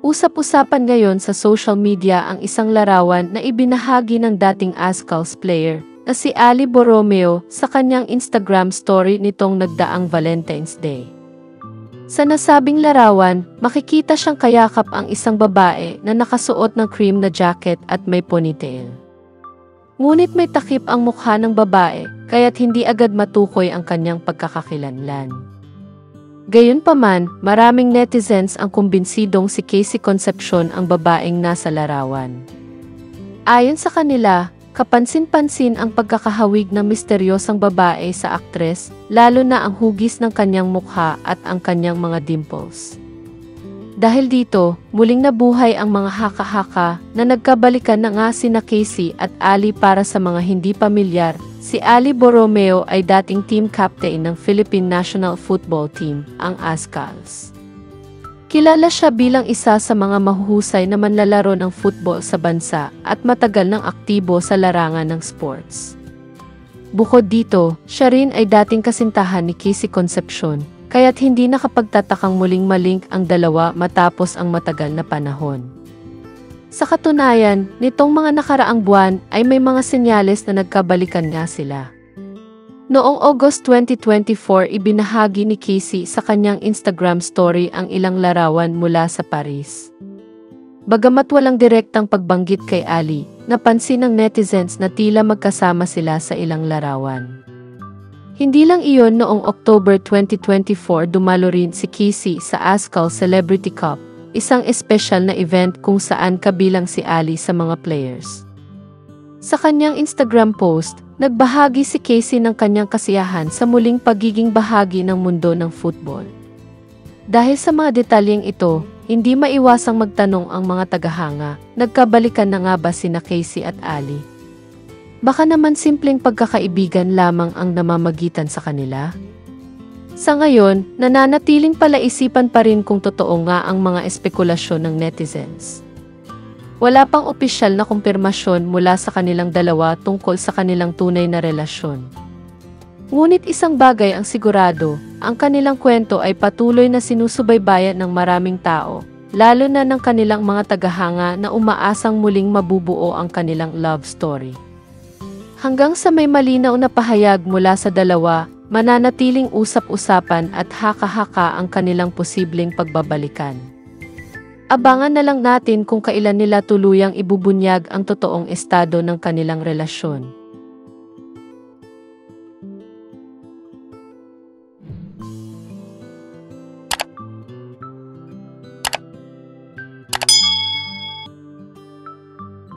Usap-usapan ngayon sa social media ang isang larawan na ibinahagi ng dating Azkals player na si Ali Borromeo sa kanyang Instagram story nitong nagdaang Valentine's Day. Sa nasabing larawan, makikita siyang kayakap ang isang babae na nakasuot ng cream na jacket at may ponytail. Ngunit may takip ang mukha ng babae, kaya't hindi agad matukoy ang kanyang pagkakakilanlan. Gayunpaman, maraming netizens ang kumbinsidong si Casey Concepcion ang babaeng nasa larawan. Ayon sa kanila, kapansin-pansin ang pagkakahawig ng misteryosang babae sa aktres, lalo na ang hugis ng kanyang mukha at ang kanyang mga dimples. Dahil dito, muling nabuhay ang mga haka-haka na nagkabalikan na nga sina Casey at Ali. Para sa mga hindi pamilyar, si Ali Borromeo ay dating team captain ng Philippine National Football Team, ang Azkals. Kilala siya bilang isa sa mga mahuhusay na manlalaro ng football sa bansa at matagal nang aktibo sa larangan ng sports. Bukod dito, siya rin ay dating kasintahan ni Casey Concepcion, kaya't hindi nakapagtatakang muling malink ang dalawa matapos ang matagal na panahon. Sa katunayan, nitong mga nakaraang buwan ay may mga senyales na nagkabalikan nga sila. Noong August 2024, ibinahagi ni Casey sa kanyang Instagram story ang ilang larawan mula sa Paris. Bagamat walang direktang pagbanggit kay Ali, napansin ng netizens na tila magkasama sila sa ilang larawan. Hindi lang iyon, noong October 2024 dumalo rin si Casey sa Azkals Celebrity Cup, isang espesyal na event kung saan kabilang si Ali sa mga players. Sa kanyang Instagram post, nagbahagi si Casey ng kanyang kasiyahan sa muling pagiging bahagi ng mundo ng football. Dahil sa mga detalyeng ito, hindi maiwasang magtanong ang mga tagahanga, nagkabalikan na nga ba sina Casey at Ali? Baka naman simpleng pagkakaibigan lamang ang namamagitan sa kanila? Sa ngayon, nananatiling palaisipan pa rin kung totoo nga ang mga espekulasyon ng netizens. Wala pang opisyal na kumpirmasyon mula sa kanilang dalawa tungkol sa kanilang tunay na relasyon. Ngunit isang bagay ang sigurado, ang kanilang kwento ay patuloy na sinusubaybayan ng maraming tao, lalo na ng kanilang mga tagahanga na umaasang muling mabubuo ang kanilang love story. Hanggang sa may malinaw na pahayag mula sa dalawa, mananatiling usap-usapan at haka-haka ang kanilang posibleng pagbabalikan. Abangan na lang natin kung kailan nila tuluyang ibubunyag ang totoong estado ng kanilang relasyon.